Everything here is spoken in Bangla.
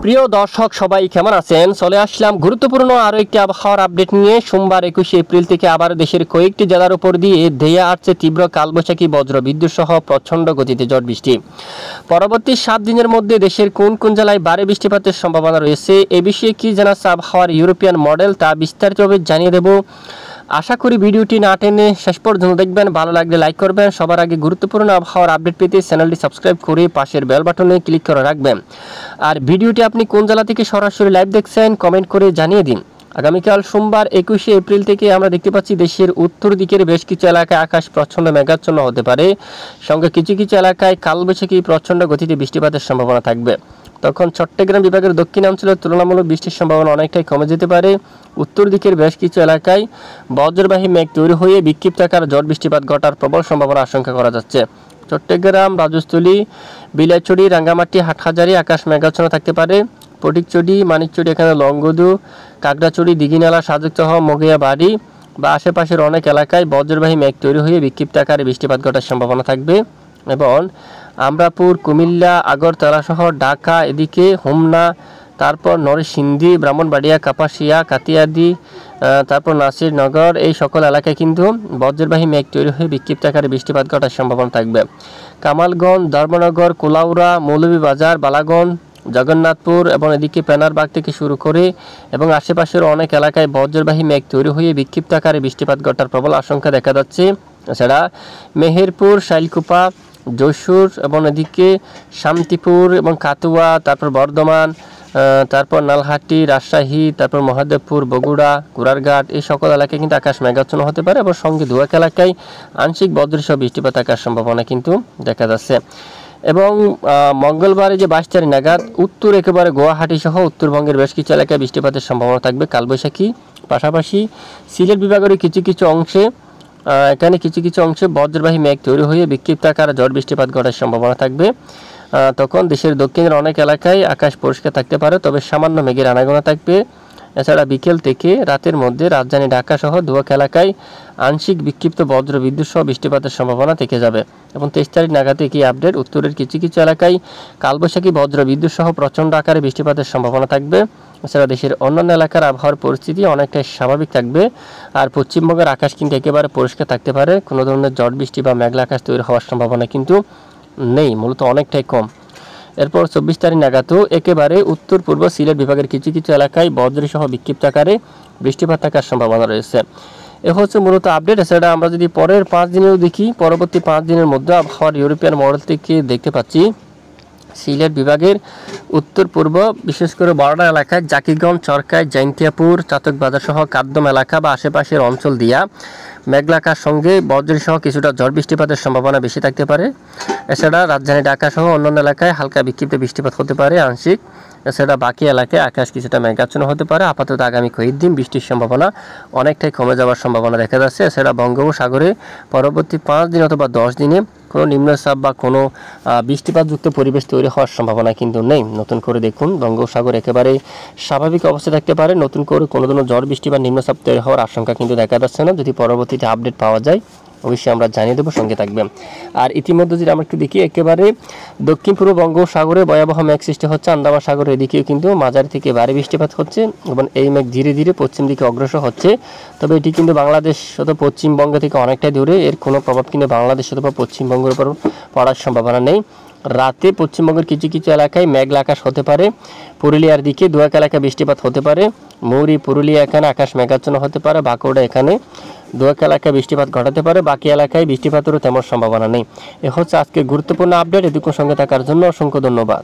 প্রিয় দর্শক সবাই কেমন আছেন? চলে আসলাম গুরুত্বপূর্ণ আরও একটি আবহাওয়ার আপডেট নিয়ে। সোমবার 21 এপ্রিল থেকে আবার দেশের কয়েকটি জেলার উপর দিয়ে ধেয়ে আসছে তীব্র কালবৈশাখী, বজ্র বিদ্যুৎ সহ প্রচণ্ড গতিতে ঝড় বৃষ্টি। পরবর্তী 7 দিনের মধ্যে দেশের কোন কোন জেলায় ভারী বৃষ্টিপাতের সম্ভাবনা রয়েছে, এ বিষয়ে কি জানাচ্ছে আবহাওয়ার ইউরোপিয়ান মডেল, তা বিস্তারিতভাবে জানিয়ে দেব। আশা করি ভিডিওটি না টেনে শেষ পর্যন্ত দেখবেন। ভালো লাগলে লাইক করবেন। সবার আগে গুরুত্বপূর্ণ আবহাওয়ার আপডেট পেতে চ্যানেলটি সাবস্ক্রাইব করে পাশের বেল বাটনে ক্লিক করে রাখবেন। আর ভিডিওটি আপনি কোন জেলা থেকে সরাসরি লাইভ দেখছেন কমেন্ট করে জানিয়ে দিন। আগামীকাল সোমবার 21 এপ্রিল থেকে আমরা দেখতে পাচ্ছি দেশের উত্তর দিকের বেশ কিছু এলাকায় আকাশ প্রচণ্ড মেঘাচ্ছন্ন হতে পারে, সঙ্গে কিছু কিছু এলাকায় কালবৈশাখী প্রচণ্ড গতিতে বৃষ্টিপাতের সম্ভাবনা থাকবে। তখন চট্টগ্রাম বিভাগের দক্ষিণাঞ্চলে তুলনামূলক বৃষ্টির সম্ভাবনা অনেকটাই কমে যেতে পারে। উত্তর দিকের বেশ কিছু এলাকায় বজ্রবাহী মেঘ তৈরি হয়ে বিক্ষিপ্ত আকার ঝড় বৃষ্টিপাত ঘটার প্রবল সম্ভাবনা আশঙ্কা করা যাচ্ছে। চট্টগ্রাম, রাজস্থলী, বিলাইছড়ি, রাঙ্গামাটি, হাটহাজারী আকাশ মেঘাচ্ছন্ন থাকতে পারে। ফটিকছড়ি, মানিকছড়ি, এখানে লংগদু, কাকড়াছড়ি, দিঘিনালা, সাজেকসহ মগিয়া বাড়ি বা আশেপাশের অনেক এলাকায় বজ্রবাহী মেঘ তৈরি হয়ে বিক্ষিপ্ত আকারে বৃষ্টিপাত ঘটার সম্ভাবনা থাকবে। এবং আমরাপুর, কুমিল্লা, আগরতলা সহ ঢাকা, এদিকে হোমনা, তারপর নরসিংদী, ব্রাহ্মণবাড়িয়া, কাপাসিয়া, কাতিয়াদি, তারপর নাসিরনগর, এই সকল এলাকায় কিন্তু বজ্রবাহী মেঘ তৈরি হয়ে বিক্ষিপ্ত আকারে বৃষ্টিপাত ঘটার সম্ভাবনা থাকবে। কামালগঞ্জ, ধর্মনগর, কোলাউড়া, মৌলভীবাজার, বালাগঞ্জ, জগন্নাথপুর এবং এদিকে পেনারবাগ থেকে শুরু করে এবং আশেপাশের অনেক এলাকায় বজ্রবাহী মেঘ তৈরি হয়ে বিক্ষিপ্ত আকারে বৃষ্টিপাত ঘটার প্রবল আশঙ্কা দেখা যাচ্ছে। এছাড়া মেহেরপুর, শাইলকুপা, যশোর এবং এদিকে শান্তিপুর এবং কাতুয়া, তারপর বর্ধমান, তারপর নালহাটি, রাজশাহী, তারপর মহাদেবপুর, বগুড়া, কুড়ারঘাট, এই সকল এলাকায় কিন্তু আকাশ মেঘাচ্ছন্ন হতে পারে এবং সঙ্গে দু এক এলাকায় আংশিক বজ্রসহ বৃষ্টিপাত থাকার সম্ভাবনা কিন্তু দেখা যাচ্ছে। এবং মঙ্গলবারে যে 22 তারিখ নাগাদ উত্তর একেবারে গুয়াহাটি সহ উত্তরবঙ্গের বেশ কিছু এলাকায় বৃষ্টিপাতের সম্ভাবনা থাকবে কালবৈশাখী। পাশাপাশি সিলেট বিভাগের কিছু কিছু অংশে এখানে কিছু কিছু অংশে বজ্রবাহী মেঘ তৈরি হয়ে বিক্ষিপ্ত আকারে ঝড় বৃষ্টিপাত ঘটার সম্ভাবনা থাকবে। তখন দেশের দক্ষিণের অনেক এলাকায় আকাশ পরিষ্কার থাকতে পারে, তবে সামান্য মেঘের আনাগোনা থাকবে। এছাড়া বিকেল থেকে রাতের মধ্যে রাজধানী ঢাকা সহ দু এক এলাকায় আংশিক বিক্ষিপ্ত বজ্র বিদ্যুৎ সহ বৃষ্টিপাতের সম্ভাবনা থেকে যাবে। এবং 23 তারিখ নাগাদে কি আপডেট, উত্তরের কিছু কিছু এলাকায় কালবৈশাখী বজ্র বিদ্যুৎ সহ প্রচণ্ড আকারে বৃষ্টিপাতের সম্ভাবনা থাকবে। এছাড়া দেশের অন্যান্য এলাকার আবহাওয়ার পরিস্থিতি অনেকটাই স্বাভাবিক থাকবে। আর পশ্চিমবঙ্গের আকাশ কিন্তু একেবারে পরিষ্কার থাকতে পারে, কোনো ধরনের ঝড় বৃষ্টি বা মেঘলা আকাশ তৈরি হওয়ার সম্ভাবনা কিন্তু নেই, মূলত অনেকটাই কম। এরপর 24 তারিখ নাগাদও একেবারে উত্তর পূর্ব সিলেট বিভাগের কিছু কিছু এলাকায় বজ্রসহ বিক্ষিপ্ত আকারে বৃষ্টিপাত থাকার সম্ভাবনা রয়েছে। এ হচ্ছে মূলত আপডেট। এছাড়া আমরা যদি পরের 5 দিনেও দেখি, পরবর্তী 5 দিনের মধ্যে আবহাওয়ার ইউরোপিয়ান মডেল থেকে দেখতে পাচ্ছি সিলেট বিভাগের উত্তর পূর্ব বিশেষ করে বড়ডা এলাকায় জাকিগঞ্জ, চরকায়, জৈন্তিয়াপুর, চাতকবাজার সহ কাদ্দম এলাকা বা আশেপাশের অঞ্চল দিয়া মেঘলা আকাশ সঙ্গে বজ্রসহ কিছুটা ঝড় বৃষ্টিপাতের সম্ভাবনা বেশি থাকতে পারে। এছাড়া রাজধানী ঢাকা সহ অন্যান্য এলাকায় হালকা বিক্ষিপ্ত বৃষ্টিপাত হতে পারে আংশিক। এছাড়া বাকি এলাকায় আকাশ কিছুটা মেঘাচ্ছন্ন হতে পারে। আপাতত আগামী কয়েকদিন বৃষ্টির সম্ভাবনা অনেকটাই কমে যাওয়ার সম্ভাবনা দেখা যাচ্ছে। এছাড়া বঙ্গোপসাগরে পরবর্তী 5 দিন অথবা 10 দিনে কোনো নিম্নচাপ বা কোনো বৃষ্টিপাতযুক্ত পরিবেশ তৈরি হওয়ার সম্ভাবনা কিন্তু নেই। নতুন করে দেখুন বঙ্গোপসাগর একেবারে স্বাভাবিক অবস্থায় থাকতে পারে, নতুন করে কোনো ধরনের ঝড় বৃষ্টি বা নিম্নচাপ তৈরি হওয়ার আশঙ্কা কিন্তু দেখা যাচ্ছে না। যদি পরবর্তীতে আপডেট পাওয়া যায় অবশ্যই আমরা জানিয়ে দেবো, সঙ্গে থাকবেন। আর ইতিমধ্যে যদি আমরা একটু দেখি, একেবারে দক্ষিণ পূর্ব বঙ্গোপসাগরে ভয়াবহ মেঘ সৃষ্টি হচ্ছে। আন্দামান সাগরের এদিকেও কিন্তু মাঝারি থেকে ভারী বৃষ্টিপাত হচ্ছে এবং এই মেঘ ধীরে ধীরে পশ্চিম দিকে অগ্রসর হচ্ছে। তবে এটি কিন্তু বাংলাদেশ অথবা পশ্চিমবঙ্গ থেকে অনেকটাই দূরে, এর কোনো প্রভাব কিন্তু বাংলাদেশ অথবা পশ্চিমবঙ্গের উপর পড়ার সম্ভাবনা নেই। রাতে পশ্চিমবঙ্গের কিছু কিছু এলাকায় মেঘলা আকাশ হতে পারে। পুরুলিয়ার দিকে দু এক এলাকায় বৃষ্টিপাত হতে পারে। মৌরি, পুরুলিয়া এখানে আকাশ মেঘাচ্ছন্ন হতে পারে। বাঁকুড়া এখানে দু এক এলাকায় বৃষ্টিপাত ঘটাতে পারে, বাকি এলাকায় বৃষ্টিপাতেরও তেমন সম্ভাবনা নেই। এ হচ্ছে আজকে গুরুত্বপূর্ণ আপডেট। এটুকুর সঙ্গে থাকার জন্য অসংখ্য ধন্যবাদ।